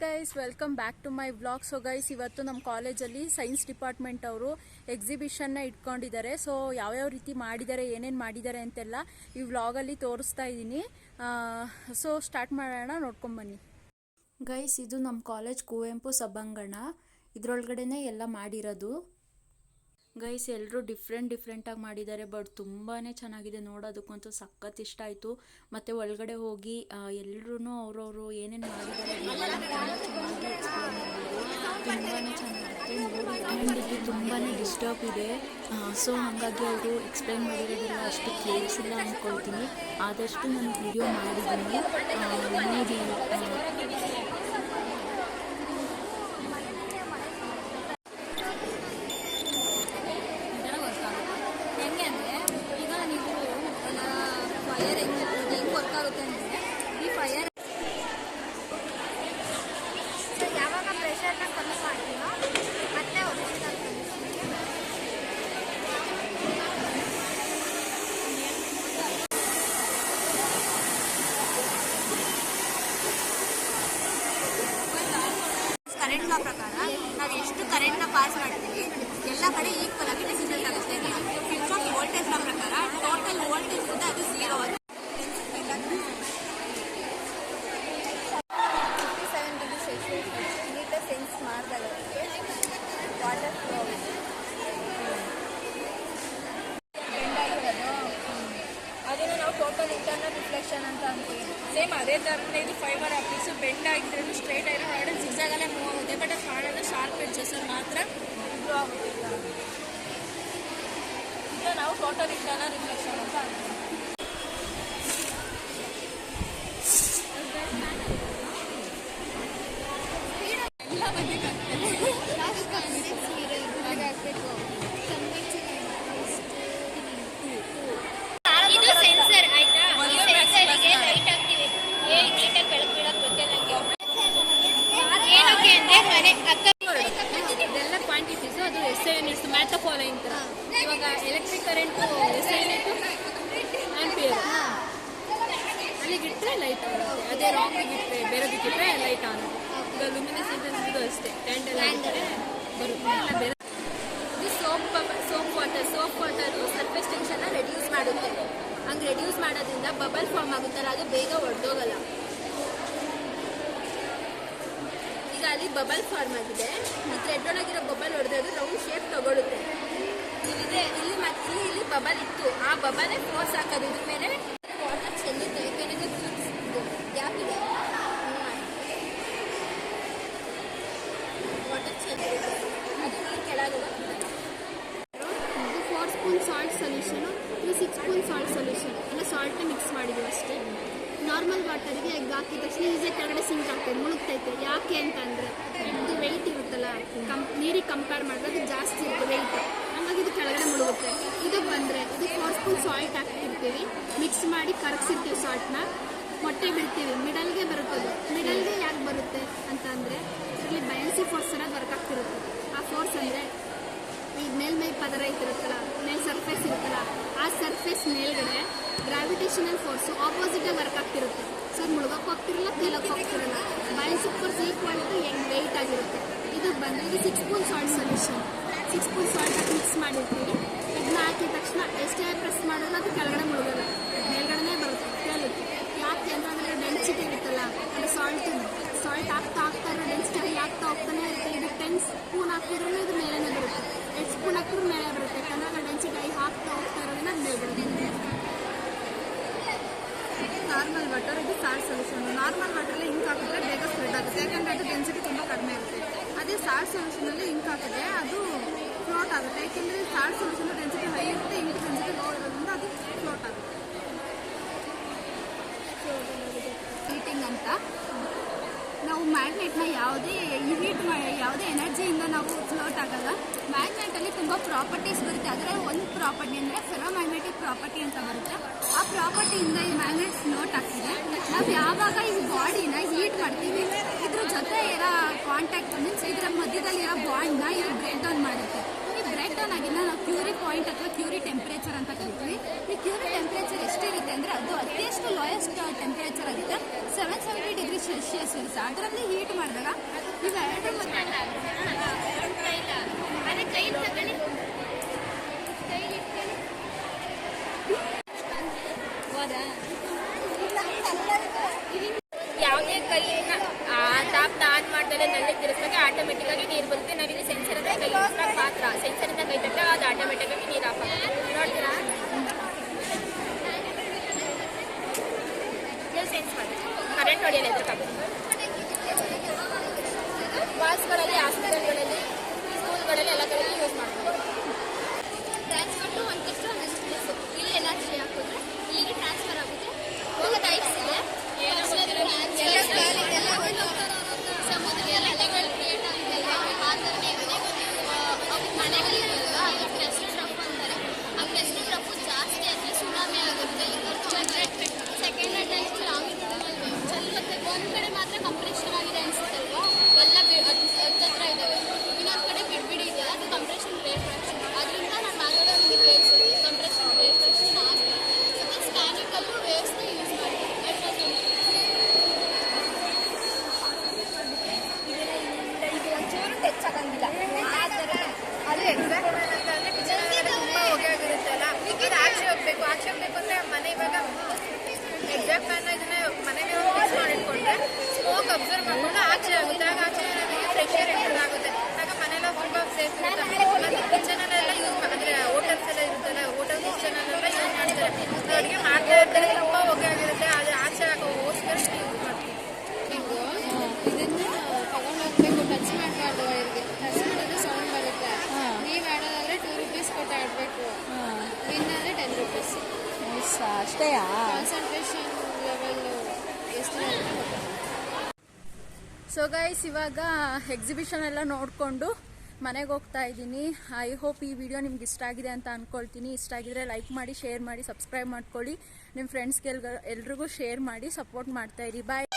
Guys, welcome back to my vlog. So guys, ಇವತ್ತು ನಮ್ಮ ಕಾಲೇಜಲ್ಲಿ ಸೈನ್ಸ್ ಡಿಪಾರ್ಟ್ಮೆಂಟ್ ಅವರು ಎಕ್ಸಿಬಿಷನ್ನ ಇಟ್ಕೊಂಡಿದ್ದಾರೆ. ಸೊ ಯಾವ್ಯಾವ ರೀತಿ ಮಾಡಿದ್ದಾರೆ, ಏನೇನು ಮಾಡಿದ್ದಾರೆ ಅಂತೆಲ್ಲ ಈ ವ್ಲಾಗಲ್ಲಿ ತೋರಿಸ್ತಾ ಇದ್ದೀನಿ. ಸೊ ಸ್ಟಾರ್ಟ್ ಮಾಡೋಣ, ನೋಡ್ಕೊಂಬನ್ನಿ. ಗೈಸ್, ಇದು ನಮ್ಮ ಕಾಲೇಜ್ ಕುವೆಂಪು ಸಭಾಂಗಣ. ಇದರೊಳಗಡೆನೆ ಎಲ್ಲ ಮಾಡಿರೋದು. ಗೈಸ್, ಎಲ್ಲರೂ ಡಿಫ್ರೆಂಟಾಗಿ ಮಾಡಿದ್ದಾರೆ. ಬಟ್ ತುಂಬಾ ಚೆನ್ನಾಗಿದೆ, ನೋಡೋದಕ್ಕಂತೂ ಸಖತ್ ಇಷ್ಟ ಆಯಿತು. ಮತ್ತು ಒಳಗಡೆ ಹೋಗಿ ಎಲ್ಲರೂ ಅವ್ರವರು ಏನೇನು ಮಾಡಿದ್ದಾರೆ ಚೆನ್ನಾಗಿ ಎಕ್ಸ್ಪ್ಲೇನ್ ಮಾಡಿದ್ರು. ತುಂಬಾ ಚೆನ್ನಾಗಿತ್ತು ನೋಡಿ. ಆ್ಯಂಡ್ ಇಲ್ಲಿ ತುಂಬಾ ಡಿಸ್ಟರ್ಬ್ ಇದೆ. ಸೊ ಹಾಗಾಗಿ ಅವರು ಎಕ್ಸ್ಪ್ಲೇನ್ ಮಾಡಿರೋದೆಲ್ಲ ಅಷ್ಟು ಕೇಳಿಸಿಲ್ಲ ಅಂದ್ಕೊಳ್ತೀನಿ. ಆದಷ್ಟು ನಾನು ವಿಡಿಯೋ ಮಾಡಿದ್ದೀನಿ ನೋಡಿ. ಕರೆಂಟ್ ಲಾ ಪ್ರಕಾರ ನಾವು ಎಷ್ಟು ಕರೆಂಟ್ನ ಪಾಸ್ ಮಾಡ್ತೀವಿ ಎಲ್ಲ ಕಡೆ ಈಕ್ವಲ್ ಆಗಿ ಡಿಸಿಷನ್ ಆಗುತ್ತೆ. ಕಿರ್ಚಾಫ್ ವೋಲ್ಟೇಜ್ ಲಾ ಪ್ರಕಾರ ಟೋಟಲ್ ವೋಲ್ಟೇಜ್ ಇದೆ, ಅದು 0 ಆಗುತ್ತೆ. 57 ಡಿಗ್ರಿ ಸೆಲ್ಸಿಯಸ್ ಮೀಟರ್ ಸೆನ್ಸ್ ಮಾಡಿದಾಗ ವಾಟರ್ ಫ್ಲೋ ಅದನ್ನು ನಾವು ಟೋಟಲ್ ಇಂಟರ್ನಲ್ ರಿಫ್ಲೆಕ್ಷನ್ ಅಂತ ಅಂತೀವಿ. ಸೇಮ್ ಅದೇ ಥರನೇ ಇದು ಫೈಬರ್ ಆಪ್ಟಿಕ್ಸ್ ಬೆಂಡ್ ಆಗಿದ್ರು ಸ್ಟ್ರೇಟ್ ಆಗಿರೋ ಹೊರಗಡೆ ಜಿಗ್ಜಾಗಲ್ಲೇ ಮೂವ್ ಆಗುತ್ತೆ. ಬಟ್ ಅದು ಕಾಣೋದು ಶಾರ್ಪ್ ಎಡ್ಜಸ್ಸಲ್ಲಿ ಮಾತ್ರ ಇಂಪ್ರೂವ್ ಆಗುತ್ತೆ. ಈಗ ನಾವು ಟೋಟಲ್ ಇಂಟರ್ನಲ್ ರಿಫ್ಲೆಕ್ಷನ್ ಅಂತ ಅಂತೀವಿ. ಇದು ಸೆನ್ಸರ್ ಆಯ್ತಾ, ಈ ಸೆನ್ಸರ್ಗೆ ಲೈಟ್ ಹಾಕ್ತೀವಿ. ಹೇಳಿ ನೀಟಾಗಿ ಬೆಳಕು ಬೀಳಕ್ಕೆ ಗೊತ್ತೇ ನನಗೆ. ಏನಕ್ಕೆ ಅಂದರೆ ಮನೆ ಅಕ್ಕ ಇದೆಲ್ಲ ಕ್ವಾಂಟಿಟೀಸು, ಅದು SI ಯೂನಿಟ್ಸ್, ಮ್ಯಾಥ ಫಾಲೋಯಿಂಗ್ ಥರ. ಇವಾಗ electric current SI unit ampere, ಅಲ್ಲಿಗಿಟ್ಟರೆ ಲೈಟ್ ಆಗುತ್ತೆ. ಅದೇ ರಾಂಗಿಗಿಟ್ಟರೆ ಬೇರೆದಕ್ಕಿಟ್ಟರೆ ಲೈಟ್ ಆಗುತ್ತೆ. ಈಗ ಲುಮಿನಸ್ ಇಂಟೆನ್ಸಿಟಿಗೂ ಅಷ್ಟೇ, ಕ್ಯಾಂಡಲ್ ಆಗಿಟ್ಟರೆ ಬರುತ್ತೆ. ಎಲ್ಲ ಬೇರೆ. ಇದು ಸೋಪ್ ವಾಟರು ಸರ್ಫೇಸ್ ಟೆನ್ಷನ್ನ ರೆಡ್ಯೂಸ್ ಮಾಡುತ್ತೆ. ಹಂಗೆ ರೆಡ್ಯೂಸ್ ಮಾಡೋದ್ರಿಂದ ಬಬಲ್ ಫಾರ್ಮ್ ಆಗುತ್ತಲ್ಲ, ಅದು ಬೇಗ ಒಡೆದೋಗಲ್ಲ. ಈಗ ಅಲ್ಲಿ ಬಬಲ್ ಫಾರ್ಮ್ ಆಗಿದೆ, ಈ ಥ್ರೆಡ್ ಒಳಗಿರೋ ಬಬಲ್ ಹೊಡೆದ್ರೆ ರೌಂಡ್ ಶೇಪ್ ತಗೊಳುತ್ತೆ. ಇಲ್ಲಿದೆ, ಇಲ್ಲಿ ಬಬಲ್ ಇತ್ತು, ಆ ಬಬಲೇ ಫೋರ್ಸ್ ಹಾಕೋದು. ಇದ್ರ ಮೇಲೆ ವಾಟರ್ ಚೆಲ್ಲುತ್ತೆ, ಯಾಕೆಂದರೆ ಗ್ಯಾಪ್ ಇದೆ, ವಾಟರ್ ಚೆಲ್ಲುತ್ತೆ, ಅದು ನೀರು ಕೆಳಗೆ. ಇದು 4 ಸ್ಪೂನ್ ಸಾಲ್ಟ್ ಸೊಲ್ಯೂಷನು, ಇದು 6 ಸ್ಪೂನ್ ಸಾಲ್ಟ್ ಸೊಲ್ಯೂಷನ್. ಎಲ್ಲ ಸಾಲ್ಟೇ ಮಿಕ್ಸ್ ಮಾಡಿದ್ದೀವಿ ಅಷ್ಟೇ. ನಾರ್ಮಲ್ ವಾಟರಿಗೆ ಎಗ್ ಹಾಕಿದ ತಕ್ಷಣ ಈಸಿಯಾಗಿ ಕೆಳಗಡೆ ಸಿಂಕ್ ಆಗ್ತದೆ, ಮುಳುಗ್ತೈತೆ. ಯಾಕೆ ಅಂತಂದರೆ ಇದು ವೆಯ್ಟ್ ಇರುತ್ತಲ್ಲ, ನೀರಿಗೆ ಕಂಪೇರ್ ಮಾಡಿದ್ರೆ ಅದು ಜಾಸ್ತಿ ಇರುತ್ತೆ ವೆಯ್ಟ್, ಹಾಗಾಗಿ ಇದು ಕೆಳಗಡೆ ಮುಳುಗುತ್ತೆ. ಇದು ಬಂದರೆ ಇದು 4 ಸ್ಪೂನ್ ಸಾಲ್ಟ್ ಹಾಕ್ತಿರ್ತೀವಿ, ಮಿಕ್ಸ್ ಮಾಡಿ ಕರಗಿಸಿರ್ತೀವಿ. ಸಾಲ್ಟ್ನ ಮೊಟ್ಟೆ ಬಿಡ್ತೀವಿ, ಮಿಡಲ್ಗೆ ಬರುತ್ತದು. ಮಿಡಲ್ಗೆ ಯಾಕೆ ಬರುತ್ತೆ ಅಂತಂದರೆ ಇದರಲ್ಲಿ ಬಯನ್ಸಿ ಫೋರ್ಸ್ ಅನ್ನೋದು ವರ್ಕ್ ಆಗ್ತಿರುತ್ತೆ. ಆ ಫೋರ್ಸ್ ಅಂದರೆ ಈಗ ಮೇಲ್ಮೈ ಪದರ ಇರುತ್ತಲ್ಲ, ಮೇಲ್ ಸರ್ಫೇಸ್ ಇರುತ್ತಲ್ಲ, ಆ ಸರ್ಫೇಸ್ ಮೇಲ್ಗಡೆ ಗ್ರಾವಿಟೇಷನಲ್ ಫೋರ್ಸು ಆಪೋಸಿಟಾಗಿ ವರ್ಕ್ ಆಗ್ತಿರುತ್ತೆ. ಸೊ ಅದು ಮುಳುಗಕ್ಕೆ ಹೋಗ್ತಿರಲ್ಲ, ತೇಲಕ್ಕೆ ಹೋಗ್ತಿರಲ್ಲ. Buoyancy force equal to weight ಆಗಿರುತ್ತೆ. ಇದು ಬಂದರೆ ಇದು 6 spoon salt solution. 6 spoon salt ಹಾಕಿ ಮಿಕ್ಸ್ ಮಾಡಿರ್ತೀವಿ. ಇದನ್ನ ಹಾಕಿದ ತಕ್ಷಣ ಎಷ್ಟೇ ಪ್ರೆಸ್ ಮಾಡಿದ್ರೆ ಅದು ಕೆಳಗಡೆ ಮುಳುಗಲ್ಲ, ಮೇಲ್ಗಡೆ ಬರುತ್ತೆ, ತೇಲುತ್ತೆ. ಯಾಕೆ ಅಂತಂದರೆ ಡೆನ್ಸಿಟಿ ಇರುತ್ತಲ್ಲ, ಅಂದರೆ ಸಾಲ್ಟ್ ಆಗ್ತಾ ಇರೋ ಡೆನ್ಸಿಟಿ ಹೈ ಆಗ್ತಾ ಹೋಗ್ತಾನೆ ಇರುತ್ತೆ. ಇದು 10 ಸ್ಪೂನ್ ಹಾಕಿದ್ರೂ ಇದು ಮೇಲೇ ಬರುತ್ತೆ, 8 ಸ್ಪೂನ್ ಹಾಕಿದ್ರೂ ಮೇಲೆ ಬರುತ್ತೆ. ಯಾಕಂದರೆ ಅದು ಡೆನ್ಸಿಟಿ ಹೈ ಆಗ್ತಾ ಹೋಗ್ತಾ ಇರೋದ್ರಿಂದ ಅದು ಮೇಲೆ ಬರುತ್ತೆ. ನಾರ್ಮಲ್ ವಾಟರ್, ಇದು ಸಾಲ್ಟ್ ಸೊಲ್ಯೂಷನ್. ನಾರ್ಮಲ್ ವಾಟರಲ್ಲಿ ಇಂಕ್ ಹಾಕಿದ್ರೆ ಬೇಗ ಸ್ಪ್ರೆಡ್ ಆಗುತ್ತೆ, ಯಾಕಂದರೆ ಅದು ಡೆನ್ಸಿಟಿ ತುಂಬ ಕಡಿಮೆ ಇರುತ್ತೆ. ಅದೇ ಸಾಲ್ಟ್ ಸೊಲ್ಯೂಷನಲ್ಲಿ ಇಂಕ್ ಹಾಕಿದ್ರೆ ಅದು ಫ್ಲೋಟ್ ಆಗುತ್ತೆ, ಯಾಕೆಂದರೆ ಸಾಲ್ಟ್ ಸೊಲ್ಯೂಷನ್ ಡೆನ್ಸಿಟಿ ಹೈ ಇರುತ್ತೆ, ಇಂಕ್ ಡೆನ್ಸಿಟಿ ಲೋ ಇರೋದ್ರಿಂದ ಅದು ಫ್ಲೋಟ್ ಆಗುತ್ತೆ. ಹೀಟಿಂಗ್ ಅಂತ ನಾವು ಮ್ಯಾಗ್ನೆಟ್ನ ಯಾವುದೇ ಎನರ್ಜಿಯಿಂದ ನಾವು ಫ್ಲೋಟ್ ಆಗಲ್ಲ. ಮ್ಯಾಗ್ನೆಟಲ್ಲಿ ತುಂಬ ಪ್ರಾಪರ್ಟೀಸ್ ಬರುತ್ತೆ. ಅದರ ಒಂದು ಪ್ರಾಪರ್ಟಿ ಅಂದರೆ ಫೆರೋಮ್ಯಾಗ್ನೆಟಿಕ್ ಪ್ರಾಪರ್ಟಿ ಅಂತ ಬರುತ್ತೆ. ಆ ಪ್ರಾಪರ್ಟಿಯಿಂದ ಈ ಮ್ಯಾಗ್ನೆಟ್ ಫ್ಲೋಟ್ ಆಗ್ತಿದೆ. ನಾವು ಯಾವಾಗ ಈ ಬಾಡಿನ ಹೀಟ್ ಮಾಡ್ತೀವಿ, ಇದ್ರ ಜೊತೆ ಇರೋ ಕಾಂಟ್ಯಾಕ್ಟ್ ಮೀನ್ಸ್ ಇದರ ಮಧ್ಯದಲ್ಲಿರೋ ಬಾಂಡ್ನ ಇದು ಬ್ರೇಕ್ ಡೌನ್ ಮಾಡುತ್ತೆ. ಈ ಬ್ರೇಕ್ ಡೌನ್ ಆಗಿಲ್ಲ ನಾವು ಕ್ಯೂರಿ ಪಾಯಿಂಟ್ ಅಥವಾ ಕ್ಯೂರಿ ಟೆಂಪರೇಚರ್ ಅಂತ ಕರಿತೀವಿ. ಈ ಕ್ಯೂರಿ ಟೆಂಪರೇಚರ್ ಎಷ್ಟಿರುತ್ತೆ ಅಂದರೆ ಅದು ಅತಿಯಷ್ಟು ಲೋಯೆಸ್ಟ್ ಟೆಂಪರೇಚರ್ ಆಗುತ್ತೆ 770 ಡಿಗ್ರಿ ಸೆಲ್ಸಿಯಸ್ ಇರುತ್ತೆ. ಅದರಲ್ಲಿ ಹೀಟ್ ಮಾಡಿದಾಗ ಇವೆರಡು ಯಾವುದೇ ಕೈಯಿಂದ ಟ್ಯಾಪ್ನ ಆನ್ ಮಾಡಿದ್ರೆ ನಲ್ಲಿ ತಿರ್ಗಿದಾಗ ಆಟೋಮೆಟಿಕ್ ಆಗಿ ನೀರು ಬರುತ್ತೆ. ನಾವಿಲ್ಲಿ ಸೆನ್ಸರ್ ಅಂತ ಕೈ ಇಟ್ಟಾಗ ಮಾತ್ರ ಸೆನ್ಸರಿಂದ ಕೈ ತಟ್ಟಾಗ ಅದು ಆಟೋಮೆಟಿಕ್ ಆಗಿ ನೀರು ಆಫ್ ಆಗುತ್ತೆ. ನೋಡ್ತೀರಾ ಸೆನ್ಸ್ ಮಾಡಿ ಕರೆಂಟ್ ಹೊಡೆಯಲ್ಲ ಎದುರ್ಕಾಗುತ್ತೆ. ಬಾಸ್ಗಳಲ್ಲಿ ಹಾಸ್ಪಿಟಲ್ಗಳಲ್ಲಿ ಸ್ಕೂಲ್ಗಳಲ್ಲಿ ಎಲ್ಲ ಕಡೆ ಯೂಸ್ ಮಾಡ್ಬೋದು. ಟ್ರಾನ್ಸ್ಫರ್ ಒಂದಿಷ್ಟು ಒಂದಿಷ್ಟು ಪ್ಲೇಸು ಇಲ್ಲಿ ಎನರ್ಜಿ ಹಾಕಿದ್ರೆ ಇಲ್ಲಿಗೆ ಟ್ರಾನ್ಸ್ಫರ್ ಆಗುತ್ತೆ. ಹೋಗೋದು ಐಸ್ ಇದೆ ಸಮುದ್ರ ಅಲೆಗಳು ಕ್ರಿಯೇಟ್ ಆಗುತ್ತಲ್ಲ ಆ ಥರನೇ ಮನೆಗಳಿರಲ್ಲ ಅದು ಕ್ರೆಸ್ಟೆಡ್ ರಫ್ ಅಂತಾರೆ. ಆ ಕ್ರೆಸ್ಟೆಡ್ ರಫ್ ಜಾಸ್ತಿ ಆದರೆ ಸುನಾಮಿ ಆಗುತ್ತೆ. ಸೆಕೆಂಡ್ ಟೈಮ್ ಲಾಂಗಿಟ್ಯೂಡಲ್ ಸ್ವಲ್ಪ ಒಂದು ಕಡೆ ಮಾತ್ರ ಕಂಪ್ರೆಷನ್ ಆಗಿದೆ ಅನಿಸುತ್ತಲ್ವಾ, ಎಲ್ಲ ಹತ್ತತ್ರ ಇದ್ದಾವೆ. ಇನ್ನೊಂದು ಕಡೆ ಬಿಡ್ಬಿಡಿ ಇದೆ, ಅದು ಕಂಪ್ರೆಷನ್ ರೇಟ್ ಫ್ರಾಕ್ಷನ್. ಅದರಿಂದ ನಾನು ಮಾತಾಡೋದು ವೇವ್ಸ್ ಕಂಪ್ರೆಷನ್ ರೇಟ್ ಫ್ರಾಕ್ಷನ್ ಆಗಿದೆ. ಮತ್ತು ಸ್ಕ್ಯಾನಿಂಗಲ್ಲೂ ವೇವ್ಸ್ನ ಯೂಸ್ ಮಾಡ್ತೀವಿ. ಇದು ಒಂಚೂರು ಟಚ್ ಆಗಂಗಿಲ್ಲ ಆ ಥರ. ಅದು ಎಕ್ಸಾಕ್ಟ್ ಏನಂತಂದರೆ ಕಿಚನ್ ತುಂಬ ಹೊಗೆ ಆಗಿರುತ್ತಲ್ಲ, ಇದು ಆಚೆ ಹೋಗ್ಬೇಕು. ಆಚೆ ಹೋಗ್ಬೇಕು ಅಂದರೆ ಮನೆ ಇವಾಗ ಎಕ್ಸಾಕ್ಟ್ ಫ್ಯಾನ್ ಇದನ್ನ ಮನೆಗೆ ಫಿಕ್ಸ್ ಮಾಡಿಟ್ಕೊಂಡ್ರೆ ಸ್ಮೋಕ್ ಅಬ್ಸರ್ವ್ ಮಾಡ್ಕೊಂಡು ಆಚೆ ಆಗುತ್ತೆ. ಆಗ ಆಚೆ ಫ್ರೆಶ್ ಏರ್ ಎಂಟರ್ ಆಗುತ್ತೆ. ಆಗ ಮನೆಯಲ್ಲ ತುಂಬ ಸೇಫ್ ಇರುತ್ತೆ. ಕಿಚನಲ್ಲೆಲ್ಲ ಯೂಸ್ ಅಂದರೆ ಹೋಟೆಲ್ಸ್ ಎಲ್ಲ ಇರುತ್ತಲ್ಲ, ಹೋಟೆಲ್ ಕಿಚನಲ್ಲೆಲ್ಲ ಯೂಸ್ ಮಾಡ್ತಾರೆ. ಅಡುಗೆ ಮಾಡ್ತಾ ಇರ್ತಾರೆ, ತುಂಬ ಹೊಗೆ ಆಗಿರುತ್ತೆ. ಆದರೆ ಆಚೆ ಹಾಕೋಸ್ಕರ ಯೂಸ್ ಮಾಡ್ತೀವಿ. ಇದನ್ನ ತಗೊಂಡೋಗ್ಬೇಕು, ಟಚ್ ಮಾಡಬಾರ್ದು. ವೈರ್ಗೆ ಟಚ್ ಮಾಡಿದ್ರೆ ಸೌಂಡ್ ಬರುತ್ತೆ. ನೀವು ಆಡೋದಾದ್ರೆ 2 ರೂಪೀಸ್ ಕೊಟ್ಟು ಆಡಬೇಕು. ವಿನ್ ಆದರೆ 10 ರೂಪೀಸ್. ಅಷ್ಟೇಯಾ? ಕಾನ್ಸಂಟ್ರೇಷನ್ ಲೆವೆಲ್ ಎಷ್ಟು ಸೊ ಗೈಸ್, ಇವಾಗ ಎಕ್ಸಿಬಿಷನ್ ಎಲ್ಲ ನೋಡಿಕೊಂಡು ಮನೆಗೆ ಹೋಗ್ತಾ ಇದ್ದೀನಿ. ಐ ಹೋಪ್ ಈ ವಿಡಿಯೋ ನಿಮ್ಗೆ ಇಷ್ಟ ಆಗಿದೆ ಅಂತ ಅಂದ್ಕೊಳ್ತೀನಿ. ಇಷ್ಟ ಆಗಿದ್ರೆ ಲೈಕ್ ಮಾಡಿ, ಶೇರ್ ಮಾಡಿ, ಸಬ್ಸ್ಕ್ರೈಬ್ ಮಾಡ್ಕೊಳ್ಳಿ. ನಿಮ್ಮ ಫ್ರೆಂಡ್ಸ್ಗೆ ಎಲ್ರಿಗೂ ಶೇರ್ ಮಾಡಿ ಸಪೋರ್ಟ್ ಮಾಡ್ತಾ ಇರಿ. ಬಾಯ್.